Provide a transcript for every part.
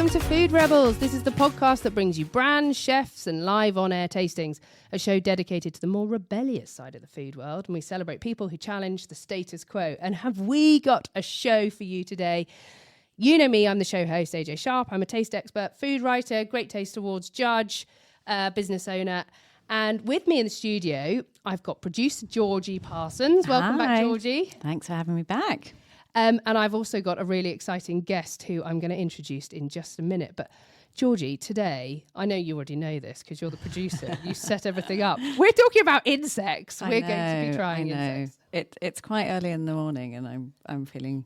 Welcome to Food Rebels. This is the podcast that brings you brands, chefs and live on-air tastings, a show dedicated to the more rebellious side of the food world. And we celebrate people who challenge the status quo. And have we got a show for you today? You know me, I'm the show host, AJ Sharp. I'm a taste expert, food writer, Great Taste Awards judge, business owner. And with me in the studio, I've got producer Georgie Parsons. Welcome back, Georgie. Thanks for having me back. And I've also got a really exciting guest who I'm going to introduce in just a minute. But Georgie, today, I know you already know this because you're the producer. You set everything up. We're talking about insects. We're going to be trying insects. It's quite early in the morning and I'm feeling,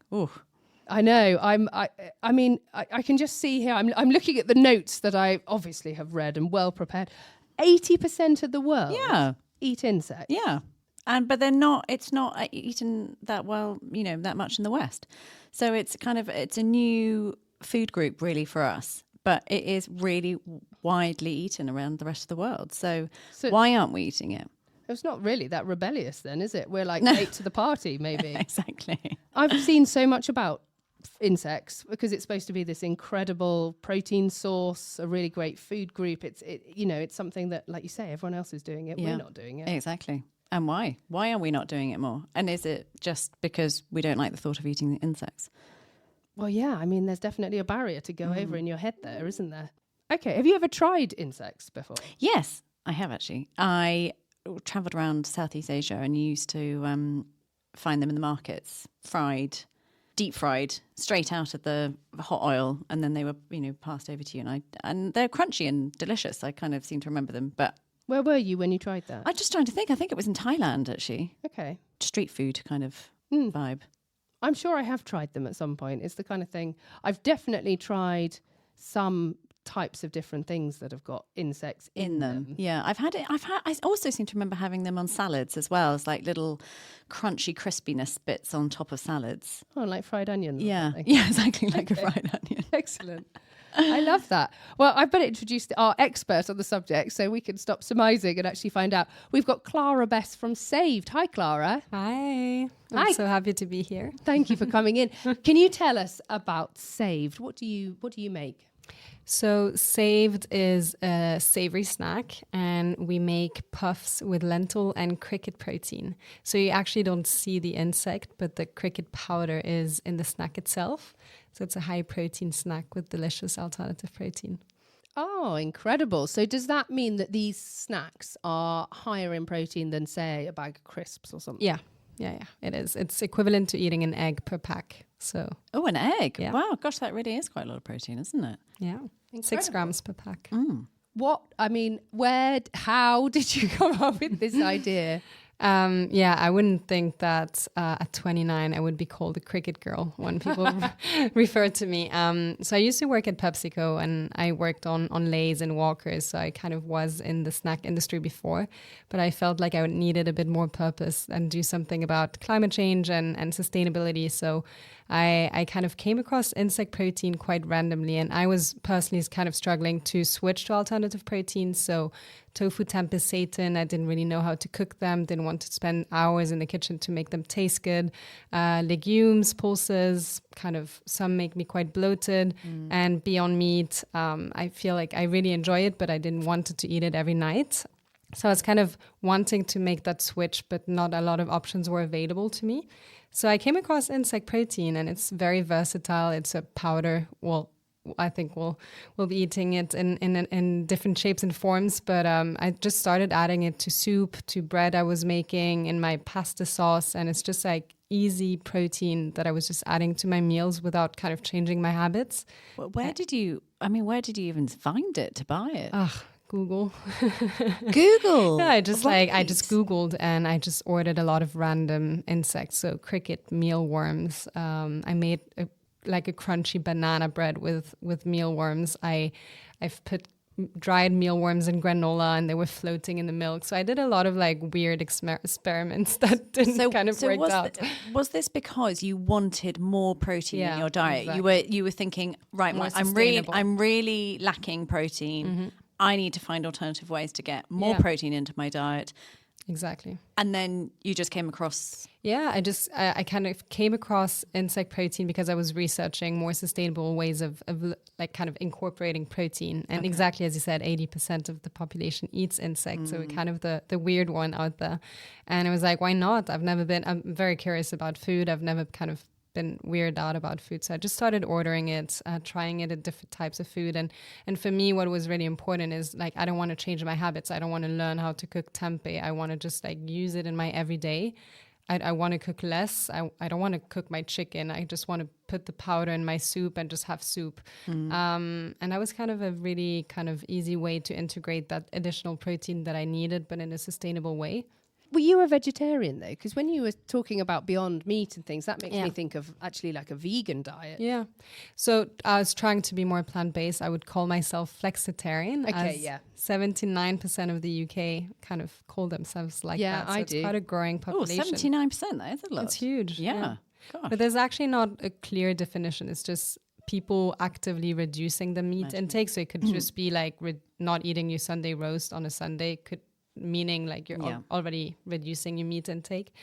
I know. I can just see here. I'm looking at the notes that I obviously have read and well prepared. 80% of the world eat insects. Yeah. But it's not eaten that well, that much in the West. So it's a new food group really for us, but it is really widely eaten around the rest of the world. So why aren't we eating it? It's not really that rebellious then, is it? We're like late to the party, maybe. Exactly. I've seen so much about insects because it's supposed to be this incredible protein source, a really great food group. It's something that, like you say, everyone else is doing it. Yeah. We're not doing it. Exactly. And why? Why are we not doing it more? And is it just because we don't like the thought of eating the insects? Well, yeah. I mean, there's definitely a barrier to go over in your head there, isn't there? Okay. Have you ever tried insects before? Yes, I have actually. I travelled around Southeast Asia and used to find them in the markets, deep fried, straight out of the hot oil, and then they were, passed over to you. And they're crunchy and delicious. I kind of seem to remember them, but. Where were you when you tried that? I'm just trying to think. I think it was in Thailand, actually. Okay. Street food kind of vibe. I'm sure I have tried them at some point. It's the kind of thing. I've definitely tried some types of different things that have got insects in them. Yeah, I also seem to remember having them on salads as well, as like little crunchy crispiness bits on top of salads. Oh, like fried onions. Yeah, exactly, like a fried onion. Excellent. I love that. Well, I better introduce our expert on the subject so we can stop surmising and actually find out. We've got Clara Bess from Saved. Hi, Clara. Hi. I'm so happy to be here. Thank you for coming in. Can you tell us about Saved? What do you make? So Saved is a savory snack, and we make puffs with lentil and cricket protein. So you actually don't see the insect, but the cricket powder is in the snack itself. So it's a high protein snack with delicious alternative protein. Oh, incredible. So does that mean that these snacks are higher in protein than, say, a bag of crisps or something? Yeah, it is. It's equivalent to eating an egg per pack. So. Oh, an egg? Yeah. Wow, gosh, that really is quite a lot of protein, isn't it? Yeah, incredible. 6 grams per pack. How did you come up with this idea? I wouldn't think that at 29 I would be called a cricket girl when people refer to me. So I used to work at PepsiCo and I worked on Lay's and Walkers. So I kind of was in the snack industry before, but I felt like I needed a bit more purpose and do something about climate change and sustainability. So I kind of came across insect protein quite randomly, and I was personally kind of struggling to switch to alternative proteins. So tofu, tempeh, seitan, I didn't really know how to cook them, didn't want to spend hours in the kitchen to make them taste good. Legumes, pulses, kind of some make me quite bloated. And Beyond Meat, I feel like I really enjoy it, but I didn't want to eat it every night. So I was kind of wanting to make that switch, but not a lot of options were available to me. So I came across insect protein, and it's very versatile. It's a powder. Well, I think we'll be eating it in different shapes and forms. But I just started adding it to soup, to bread I was making, in my pasta sauce. And it's just like easy protein that I was just adding to my meals without kind of changing my habits. Well, where did you even find it to buy it? Google. Google? Yeah, I just Googled and I just ordered a lot of random insects. So cricket, mealworms. I made a crunchy banana bread with mealworms. I've put dried mealworms in granola and they were floating in the milk. So I did a lot of weird experiments that didn't work out. Was this because you wanted more protein in your diet? Exactly. You were thinking, right, I'm really lacking protein. Mm-hmm. I need to find alternative ways to get more protein into my diet. Exactly. And then you just came across... Yeah, I kind of came across insect protein because I was researching more sustainable ways of like kind of incorporating protein. And exactly as you said, 80% of the population eats insects. So we're kind of the weird one out there. And I was like, why not? I'm very curious about food. I've never kind of been weirded out about food. So I just started ordering it, trying it at different types of food. And for me, what was really important is like, I don't want to change my habits. I don't want to learn how to cook tempeh. I want to just like use it in my everyday. I want to cook less. I don't want to cook my chicken. I just want to put the powder in my soup and just have soup. And that was kind of a really kind of easy way to integrate that additional protein that I needed, but in a sustainable way. Were you a vegetarian though? Because when you were talking about Beyond Meat and things, that makes me think of actually like a vegan diet. Yeah. So I was trying to be more plant-based. I would call myself flexitarian. Okay, yeah. 79% of the UK kind of call themselves like that. So I it's do. quite a growing population. 79%, that is a lot. It's huge. Yeah. Gosh. But there's actually not a clear definition. It's just people actively reducing the meat intake. So it could just be like not eating your Sunday roast on a Sunday, meaning like you're already reducing your meat intake.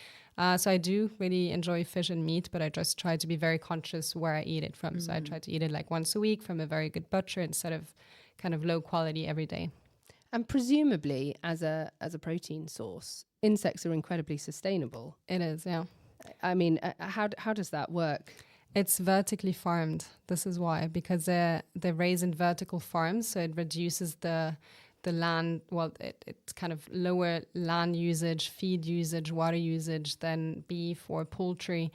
So I do really enjoy fish and meat, but I just try to be very conscious where I eat it from. So I try to eat it like once a week from a very good butcher instead of kind of low quality every day. And presumably as a protein source, insects are incredibly sustainable. It is, yeah. I mean, how does that work? It's vertically farmed. This is why, because they're raised in vertical farms, so it reduces the land, it's kind of lower land usage, feed usage, water usage than beef or poultry.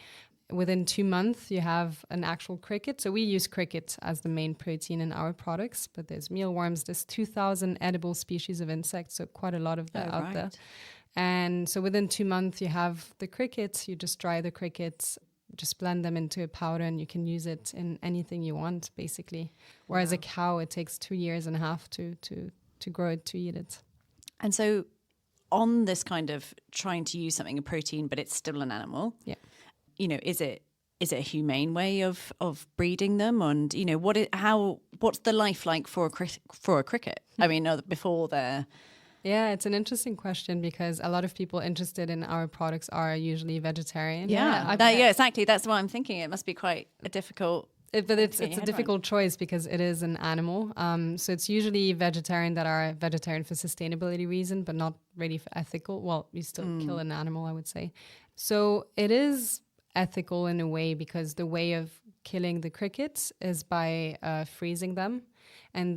Within 2 months, you have an actual cricket. So we use cricket as the main protein in our products, but there's mealworms, there's 2,000 edible species of insects, so quite a lot of that out there. And so within 2 months, you have the crickets, you just dry the crickets, just blend them into a powder and you can use it in anything you want, basically. Whereas a cow, it takes 2.5 years to grow it, to eat it. And so on this kind of trying to use something, a protein, but it's still an animal. Yeah. You know, is it a humane way of breeding them? And, you know, what's the life like for a cricket? I mean, before they're... Yeah, it's an interesting question because a lot of people interested in our products are usually vegetarian. Yeah, exactly. That's what I'm thinking. It must be quite a difficult... But it's a difficult choice because it is an animal. So it's usually vegetarian that are vegetarian for sustainability reason, but not really for ethical. Well, you still kill an animal, I would say. So it is ethical in a way because the way of killing the crickets is by freezing them. And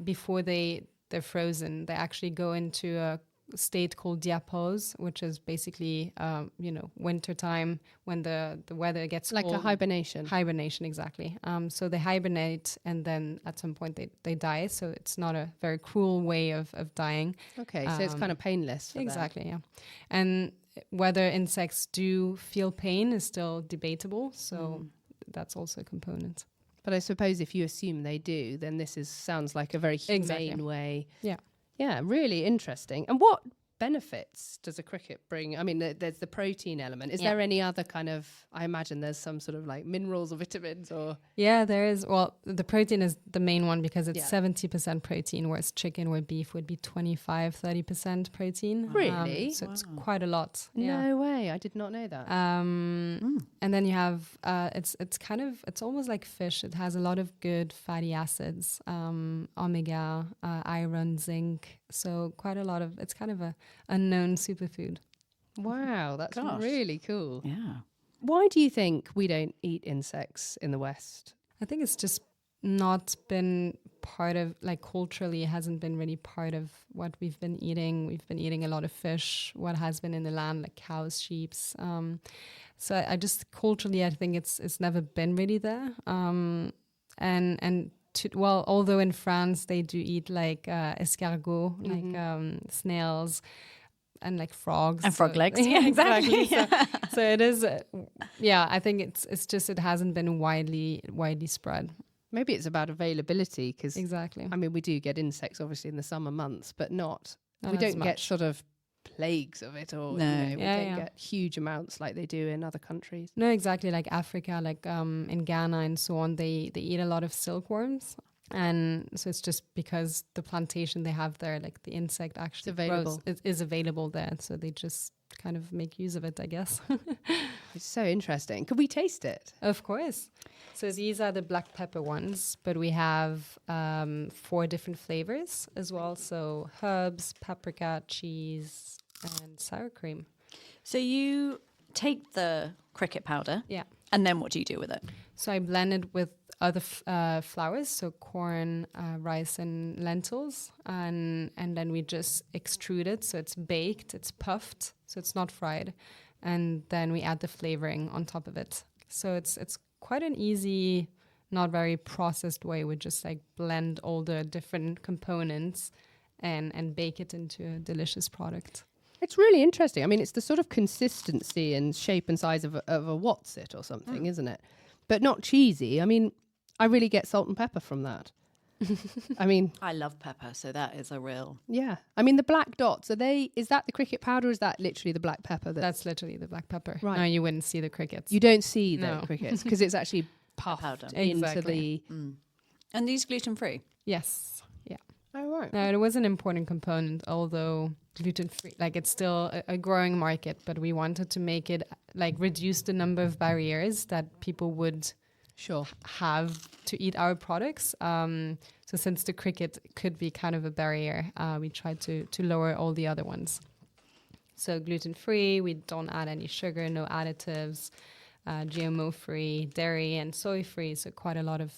before they're frozen, they actually go into a state called diapause, which is basically, winter time when the weather gets like cold. A hibernation. Hibernation, exactly. So they hibernate and then at some point they die. So it's not a very cruel way of dying. Okay, so it's kind of painless. Exactly, yeah. And whether insects do feel pain is still debatable. So that's also a component. But I suppose if you assume they do, then sounds like a very humane way. Yeah. Yeah, really interesting. And what benefits does a cricket bring? I mean, there's the protein element. Is there any other kind of, I imagine there's some sort of like minerals or vitamins or... Yeah, there is. Well, the protein is the main one because it's 70% protein, whereas chicken or beef would be 25-30% protein. Really? So it's quite a lot. No way. I did not know that. And then you have, it's almost like fish. It has a lot of good fatty acids, omega, iron, zinc. So quite a lot of, it's kind of a unknown superfood. Wow, that's really cool. Yeah. Why do you think we don't eat insects in the West? I think it's just not been part of, like culturally, it hasn't been really part of what we've been eating. We've been eating a lot of fish, what has been in the land, like cows, sheep. So I just culturally, I think it's never been really there. Although in France they do eat like escargot, like snails and like frogs. And frog legs. Yeah, exactly. So it is, I think it's just, it hasn't been widely spread. Maybe it's about availability because exactly. I mean, we do get insects obviously in the summer months, but we don't much. get sort of plagues of it or we don't get huge amounts like they do in other countries. No, exactly. Like Africa, like in Ghana and so on, they eat a lot of silkworms. And so it's just because the plantation they have there, like the insect actually available. grows, it is available there. So they just kind of make use of it, I guess. It's so interesting. Could we taste it? Of course. So these are the black pepper ones, but we have 4 different flavors as well. So herbs, paprika, cheese, and sour cream. So you take the cricket powder, Yeah. and then what do you do with it? So I blend it with other flours, so corn, rice, and lentils, and then we just extrude it. So it's baked, it's puffed, so it's not fried, and then we add the flavoring on top of it. So it's quite an easy, not very processed way. We just like blend all the different components and bake it into a delicious product. It's really interesting. I mean, it's the sort of consistency and shape and size of a what's it or something, isn't it? But not cheesy. I mean, I really get salt and pepper from that. I mean, I love pepper, so that is a real... yeah. I mean, the black dots, is that the cricket powder or is that literally the black pepper? That's literally the black pepper. Right. No, you wouldn't see the crickets. You don't see the No. crickets because it's actually puffed Powder. into Exactly. the... And these gluten-free? Yes. Yeah. Oh, right. No, it was an important component, although gluten-free, like it's still a growing market, but we wanted to make it, like reduce the number of barriers that people would Sure. have to eat our products. So since the cricket could be kind of a barrier, we tried to lower all the other ones. So gluten-free, we don't add any sugar, no additives, GMO-free, dairy and soy-free, so quite a lot of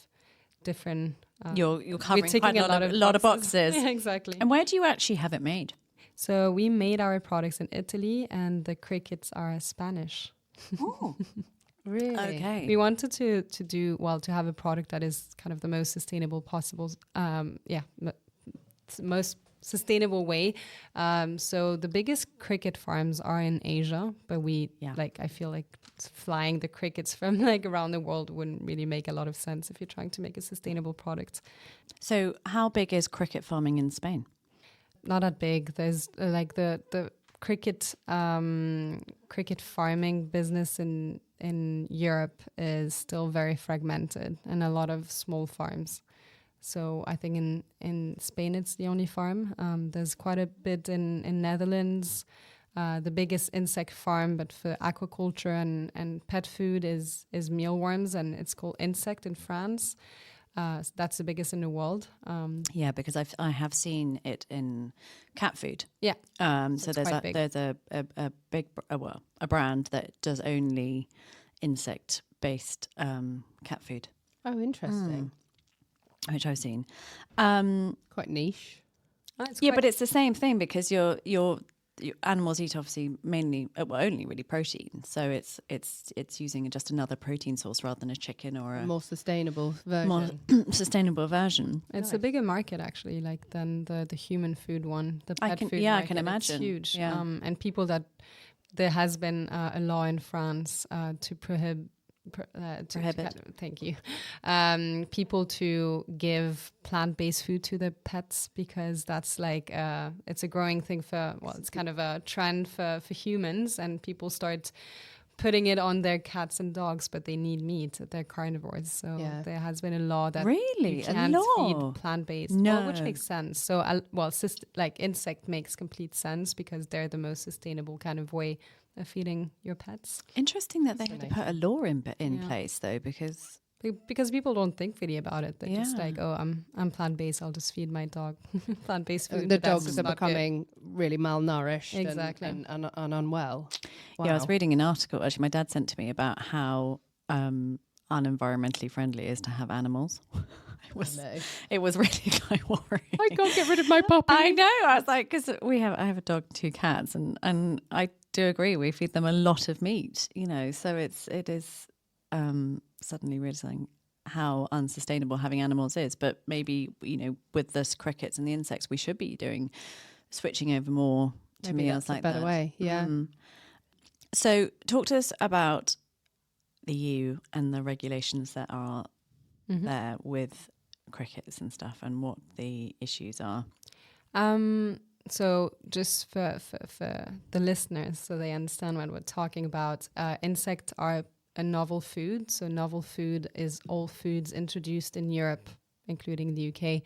different... You're covering we're ticking quite a lot of boxes. Yeah, exactly. And where do you actually have it made? So we made our products in Italy, and the crickets are Spanish. Oh, Really? okay. We wanted to have a product that is kind of the most sustainable possible. Most sustainable way. So the biggest cricket farms are in Asia, but I feel like flying the crickets from like around the world wouldn't really make a lot of sense if you're trying to make a sustainable product. So how big is cricket farming in Spain? Not that big. There's like the cricket farming business in Europe is still very fragmented and a lot of small farms. So I think in Spain it's the only farm. There's quite a bit in Netherlands. The biggest insect farm, but for aquaculture and pet food is mealworms, and it's called Insect in France. That's the biggest in the world. Yeah, because I have seen it in cat food. Yeah. So there's quite big. there's a big a brand that does only insect based cat food, Oh, interesting. which I've seen. Quite niche. But it's the same thing because your animals eat obviously mainly only really protein, so it's using just another protein source rather than a chicken or a More sustainable version. more sustainable version. It's a bigger market actually, like than the human food one. The I pet can- food yeah, I market, can it's imagine. huge. Yeah. And people there has been a law in France to prohibit. Thank you. People to give plant-based food to their pets because that's like it's a growing thing it's kind of a trend for humans, and people start putting it on their cats and dogs, but they need meat. They're carnivores, so there has been a law that Really? you A can't law? feed plant-based. No. Well, which makes sense. So like insect makes complete sense because they're the most sustainable kind of way of feeding your pets. Interesting that they had to put a law in place though, because Because people don't think really about it. They're just Yeah. like, oh, I'm plant-based. I'll just feed my dog plant-based food. The but that's dogs just are not good. becoming really malnourished Exactly. and unwell. Yeah, I was Wow. reading an article actually my dad sent to me about how unenvironmentally friendly it is to have animals. It was really like worrying. I can't get rid of my puppy. I know. I was like, because I have a dog, 2 cats, and I do agree. We feed them a lot of meat, So it is suddenly realizing how unsustainable having animals is. But maybe with this crickets and the insects, we should be switching over more to Maybe meals that's a like better that. way. Yeah. So talk to us about the EU and the regulations that are there with crickets and stuff, and what the issues are. So just for the listeners, so they understand what we're talking about, insects are a novel food. So novel food is all foods introduced in Europe including the UK,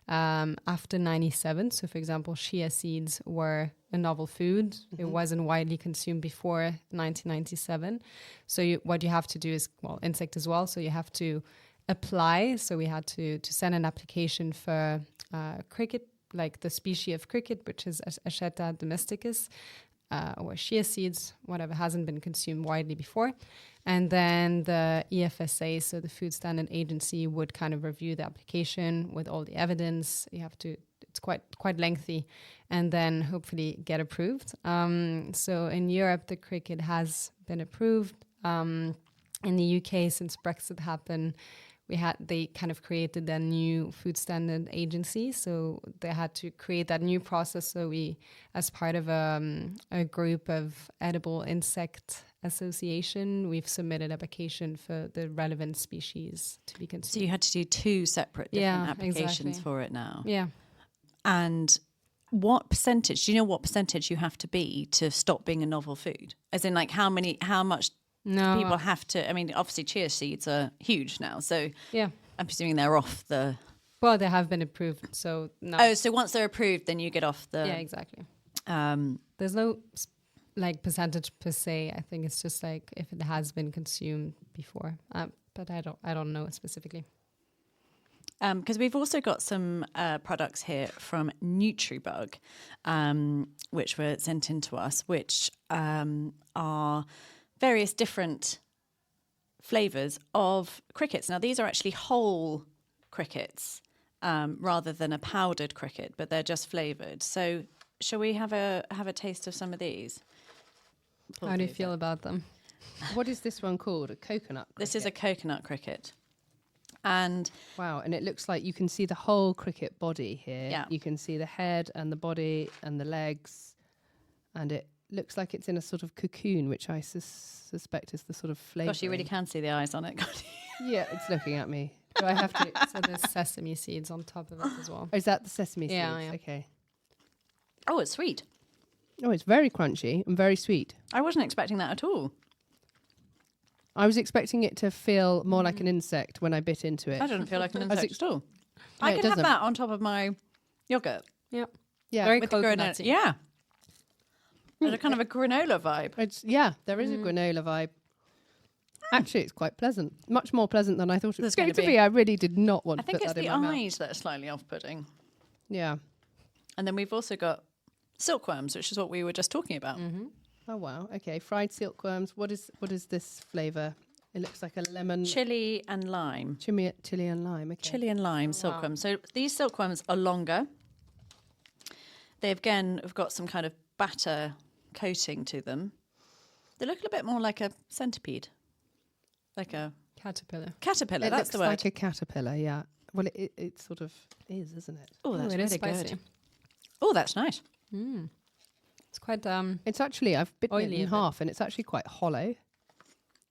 after 97. So, for example, chia seeds were a novel food. It wasn't widely consumed before 1997. So what you have to do is, well, insect as well. So you have to apply. So we had to send an application for cricket, like the species of cricket, which is Acheta domesticus, or chia seeds, whatever, hasn't been consumed widely before. And then the EFSA, so the Food Standard Agency, would kind of review the application with all the evidence. You have to, it's quite lengthy, and then hopefully get approved. So in Europe, the cricket has been approved. In the UK, since Brexit happened, they kind of created that new Food Standard Agency. So they had to create that new process. So we, as part of a group of edible insect association, we've submitted application for the relevant species to be consumed. So you had to do 2 separate different applications exactly. for it now. Yeah. And what percentage, do you know what percentage you have to be to stop being a novel food? As in, like, how much people have to, I mean, obviously chia seeds are huge now. So yeah, I'm presuming they're off the... Well, they have been approved. So no. Oh, so once they're approved, then you get off the... Yeah, exactly. There's no like percentage per se. I think it's just like if it has been consumed before. But I don't know specifically. Because we've also got some products here from NutriBug, which were sent in to us, which are various different flavours of crickets. Now, these are actually whole crickets rather than a powdered cricket, but they're just flavoured. So shall we have a taste of some of these? How do you feel about them? What is this one called? A coconut cricket? This is a coconut cricket. And wow, and it looks like you can see the whole cricket body here. Yeah. You can see the head and the body and the legs, and it looks like it's in a sort of cocoon, which I suspect is the sort of flavour. gosh, you really can see the eyes on it, can't you? Yeah, it's looking at me. Do I have to? So there's sesame seeds on top of it as well. Oh, is that the sesame seeds? Yeah. Okay. Oh, it's sweet. Oh, it's very crunchy and very sweet. I wasn't expecting that at all. I was expecting it to feel more like an insect when I bit into it. I didn't feel like an insect at all. No, I it could have doesn't. that on top of my yogurt. Yeah. Yeah. Very With the granola. coconutty. Yeah. There's a kind of a granola vibe. There is a granola vibe. Actually, it's quite pleasant. Much more pleasant than I thought it was There's going gonna to be. be. I really did not want I to think put it's that the in my mouth. eyes that are slightly off-putting. Yeah. And then we've also got silkworms, which is what we were just talking about. Oh wow. Okay. Fried silkworms. What is this flavour? It looks like a lemon. Chili and lime. Chili and lime. Okay. Chili and lime silkworms. So these silkworms are longer. They again have got some kind of batter coating to them. They look a bit more like a centipede, like a Caterpillar. caterpillar. It That's looks the word. like a caterpillar. Yeah. Well, it sort of is, isn't it? Oh, that's it is really spicy. good. Oh, that's nice. It's quite It's actually I've bitten it Oily a in bit. half, and it's actually quite hollow.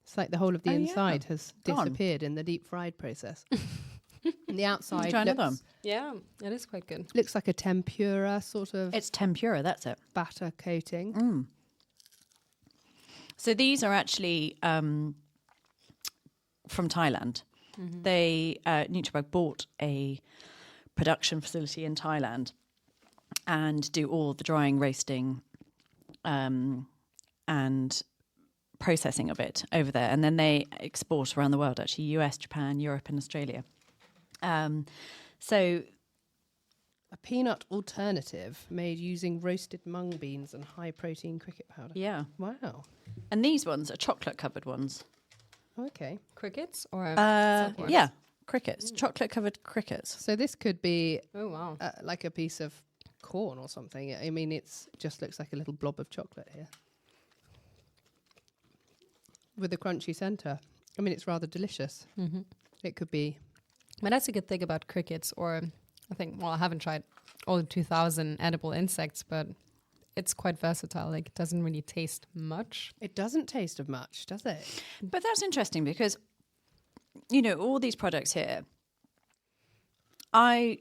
It's like the whole of the Oh, yeah. inside has Gone. disappeared in the deep fried process. And the outside try another looks, one? yeah, it is quite good. looks like a tempura sort of It's tempura. That's it. batter coating. So these are actually from Thailand. They NutriBug bought a production facility in Thailand and do all the drying, roasting, and processing of it over there, and then they export around the world. Actually, US, Japan, Europe, and Australia. So A peanut alternative made using roasted mung beans and high protein cricket powder. yeah, Wow. and these ones are chocolate covered ones. Okay. Crickets or Yeah, crickets, chocolate covered crickets. So this could be Oh wow. like a piece of corn or something. I mean, it's just looks like a little blob of chocolate here. With a crunchy centre. I mean, it's rather delicious. It could be. But that's a good thing about crickets, or I think, well, I haven't tried all the 2,000 edible insects, but it's quite versatile. Like, it doesn't really taste much. It doesn't taste of much, does it? But that's interesting because, all these products here, Clara,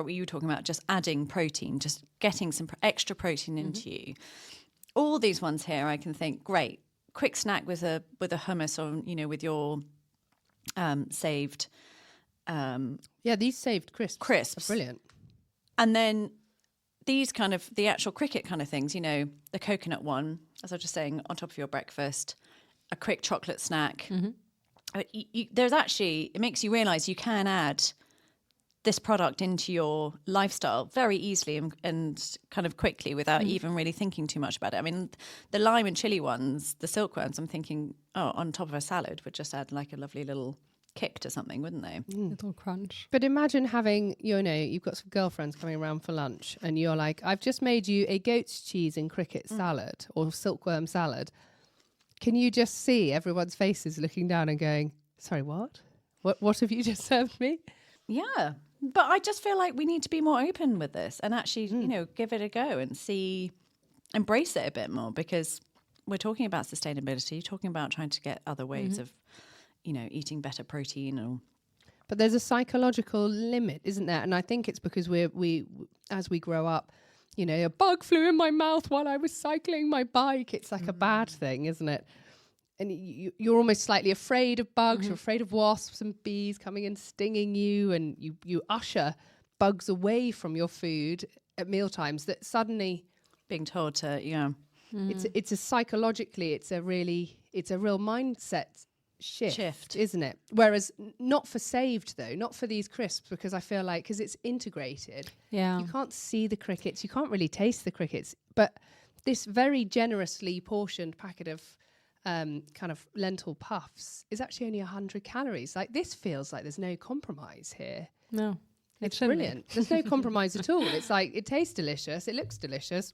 what you were talking about, just adding protein, just getting some extra protein into you. All these ones here, I can think, great, quick snack with a hummus or, with your saved Yeah, these saved crisps. Crisps. Are brilliant. And then these kind of, the actual cricket kind of things, you know, the coconut one, as I was just saying, on top of your breakfast, a quick chocolate snack. There's actually, it makes you realise you can add this product into your lifestyle very easily and kind of quickly without even really thinking too much about it. I mean, the lime and chili ones, the silkworms, I'm thinking, on top of a salad would just add like a lovely little kick to something, wouldn't they? Little crunch. But imagine having, you know, you've got some girlfriends coming around for lunch and you're like, I've just made you a goat's cheese and cricket salad or silkworm salad. Can you just see everyone's faces looking down and going, sorry, what? What have you just served me? Yeah. But I just feel like we need to be more open with this and actually, you know, give it a go and embrace it a bit more, because we're talking about sustainability, talking about trying to get other ways of, you know, eating better protein. But there's a psychological limit, isn't there? And I think it's because we as we grow up, you know, a bug flew in my mouth while I was cycling my bike. It's like a bad thing, isn't it? And you're almost slightly afraid of bugs. You're afraid of wasps and bees coming and stinging you. And you usher bugs away from your food at mealtimes that suddenly... Being told to, It's a psychologically, it's a real mindset shift, isn't it? Whereas not for saved, though, not for these crisps, because I feel like, because it's integrated. Yeah. You can't see the crickets. You can't really taste the crickets. But this very generously portioned packet of kind of lentil puffs is actually only 100 calories. Like, this feels like there's no compromise here. No, it's brilliant. There's no compromise at all. It's like, it tastes delicious. It looks delicious.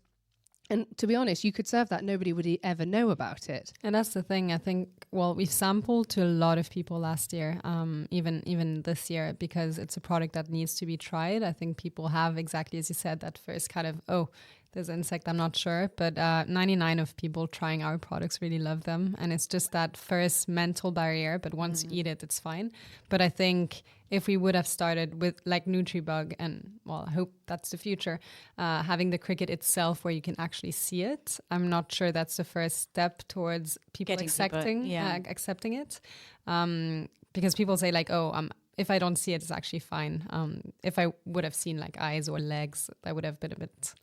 And to be honest, you could serve that. Nobody would ever know about it. And that's the thing. I think, well, we've sampled to a lot of people last year, even this year, because it's a product that needs to be tried. I think people have, exactly as you said, that first kind of, there's insect, I'm not sure. But 99 of people trying our products really love them. And it's just that first mental barrier. But once you eat it, it's fine. But I think if we would have started with like NutriBug, and well, I hope that's the future, having the cricket itself where you can actually see it, I'm not sure that's the first step towards people accepting it. Because people say like, if I don't see it, it's actually fine. If I would have seen like eyes or legs, that would have been a bit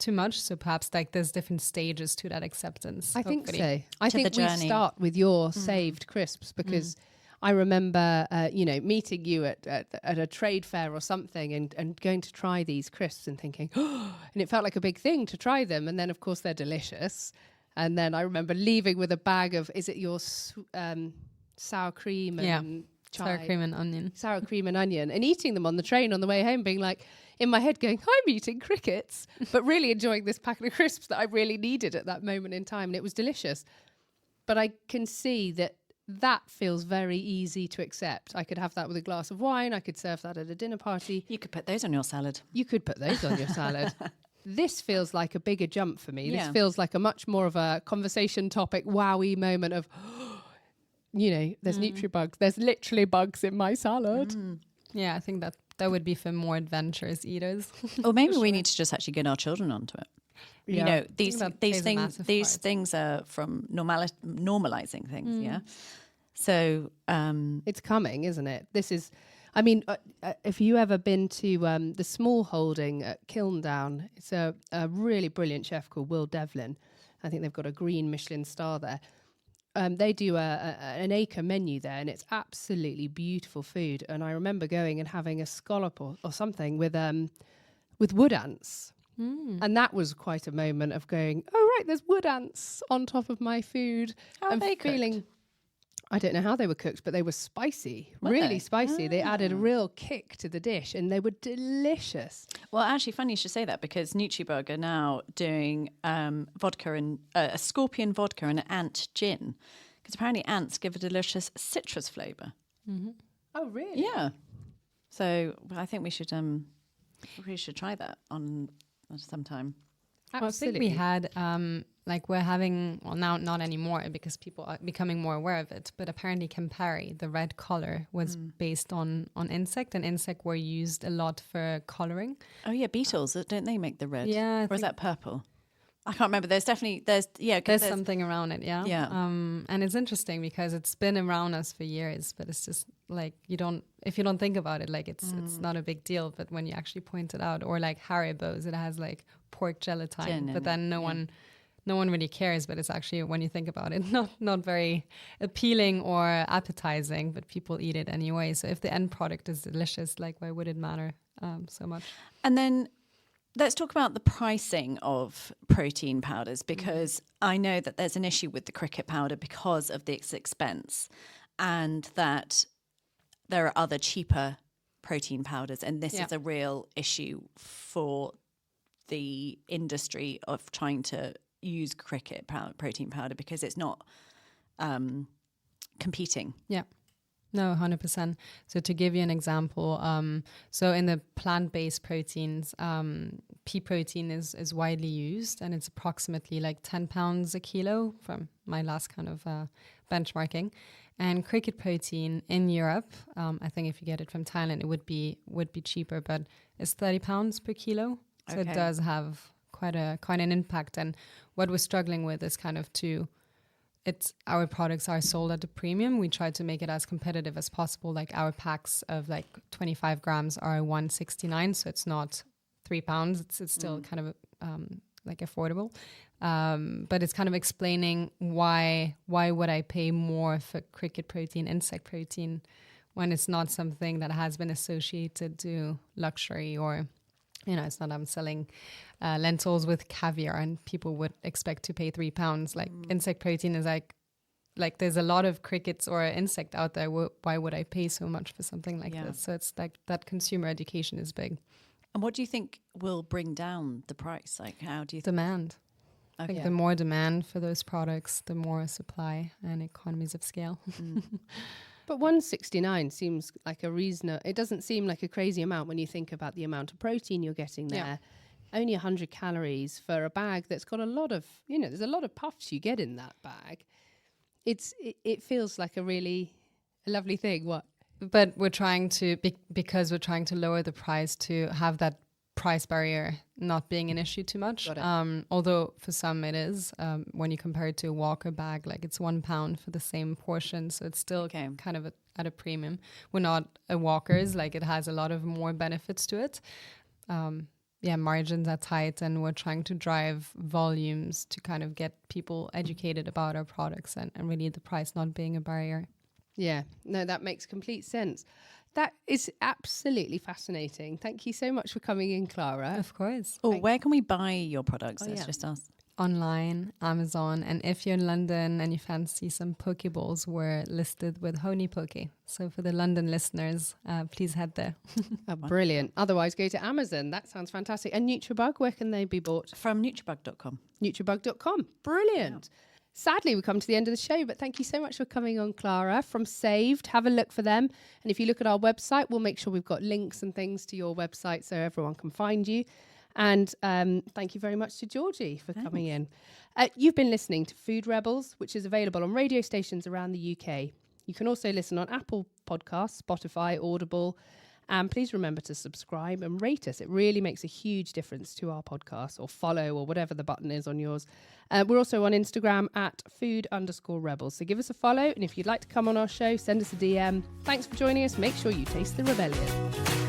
too much. So perhaps like there's different stages to that acceptance. I think so. I think we start with your saved crisps, because I remember, meeting you at a trade fair or something and going to try these crisps and thinking, and it felt like a big thing to try them. And then, of course, they're delicious. And then I remember leaving with a bag of, is it your sour cream and chive? Sour cream and onion. Sour cream and onion. And eating them on the train on the way home, being like, in my head going, I'm eating crickets, but really enjoying this packet of crisps that I really needed at that moment in time. And it was delicious. But I can see that feels very easy to accept. I could have that with a glass of wine. I could serve that at a dinner party. You could put those on your salad. This feels like a bigger jump for me. This feels like a much more of a conversation topic, wowie moment of, there's NutriBugs. There's literally bugs in my salad. Yeah, I think that would be for more adventurous eaters. Or maybe we need to just actually get our children onto it. Yeah. You know, these things are from normalizing things. Yeah. So it's coming, isn't it? This is, I mean, if you ever been to the small holding at Kilndown, it's a really brilliant chef called Will Devlin. I think they've got a green Michelin star there. They do an acre menu there, and it's absolutely beautiful food. And I remember going and having a scallop or something with wood ants. And that was quite a moment of going, oh, right, there's wood ants on top of my food. How are they feeling cooked? I don't know how they were cooked, but they were spicy, really spicy. They added a real kick to the dish, and they were delicious. Well, actually, funny you should say that, because NutriBug are now doing vodka and a scorpion vodka and an ant gin, because apparently ants give a delicious citrus flavour. Oh, really? Yeah. So I think we should try that on sometime. Well, I think we had we're having, well, now not anymore because people are becoming more aware of it, but apparently Campari, the red color, was based on insect, and insect were used a lot for colouring. Oh yeah, beetles, don't they make the red? Yeah. Or is that purple? I can't remember. There's something around it. Yeah. Yeah. And it's interesting because it's been around us for years, but it's just like if you don't think about it, like it's not a big deal. But when you actually point it out, or like Haribo's, it has like pork gelatin, but then no one really cares. But it's actually, when you think about it, not very appealing or appetizing, but people eat it anyway. So if the end product is delicious, like why would it matter so much? And then let's talk about the pricing of protein powders, because I know that there's an issue with the cricket powder because of its expense, and that there are other cheaper protein powders. And this is a real issue for the industry of trying to use cricket protein powder, because it's not competing. Yeah. No, 100%. So to give you an example, so in the plant-based proteins, pea protein is widely used, and it's approximately like £10 a kilo from my last kind of benchmarking. And cricket protein in Europe, I think if you get it from Thailand, it would be cheaper, but it's £30 per kilo. So it does have quite an impact. And what we're struggling with is kind of our products are sold at a premium. We try to make it as competitive as possible. Like our packs of like 25 grams are $1.69, so it's not £3. It's still kind of like affordable. But it's kind of explaining why would I pay more for cricket protein, insect protein, when it's not something that has been associated to luxury, or it's not I'm selling lentils with caviar and people would expect to pay £3. Like insect protein is like there's a lot of crickets or insect out there. Why would I pay so much for something like this? So it's like that consumer education is big. And what do you think will bring down the price? Like, how do you demand? I think the more demand for those products, the more supply and economies of scale. But $1.69 seems like a reason. It doesn't seem like a crazy amount when you think about the amount of protein you're getting there. Yeah. Only 100 calories for a bag that's got a lot of, there's a lot of puffs you get in that bag. It feels like a lovely thing. What? But we're trying to, because we're trying to lower the price, to have that price barrier not being an issue too much. Although for some it is, when you compare it to a Walker bag, like it's £1 for the same portion, so it's still kind of at a premium. We're not a Walker's, like it has a lot of more benefits to it. Margins are tight, and we're trying to drive volumes to kind of get people educated about our products, and really the price not being a barrier. Yeah, no, that makes complete sense. That is absolutely fascinating. Thank you so much for coming in, Clara. Of course. Oh, where can we buy your products? Let's just ask. Online, Amazon, and if you're in London and you fancy some pokeballs, we're listed with Honey Poke. So for the London listeners, please head there. Brilliant. Otherwise, go to Amazon. That sounds fantastic. And NutriBug, where can they be bought? From NutriBug.com. NutriBug.com. Brilliant. Yeah. Sadly, we come to the end of the show, but thank you so much for coming on, Clara, from Saved. Have a look for them. And if you look at our website, we'll make sure we've got links and things to your website so everyone can find you. And thank you very much to Georgie for coming in. You've been listening to Food Rebels, which is available on radio stations around the UK. You can also listen on Apple Podcasts, Spotify, Audible. And please remember to subscribe and rate us. It really makes a huge difference to our podcast, or follow, or whatever the button is on yours. We're also on Instagram at @food_rebels. So give us a follow. And if you'd like to come on our show, send us a DM. Thanks for joining us. Make sure you taste the rebellion.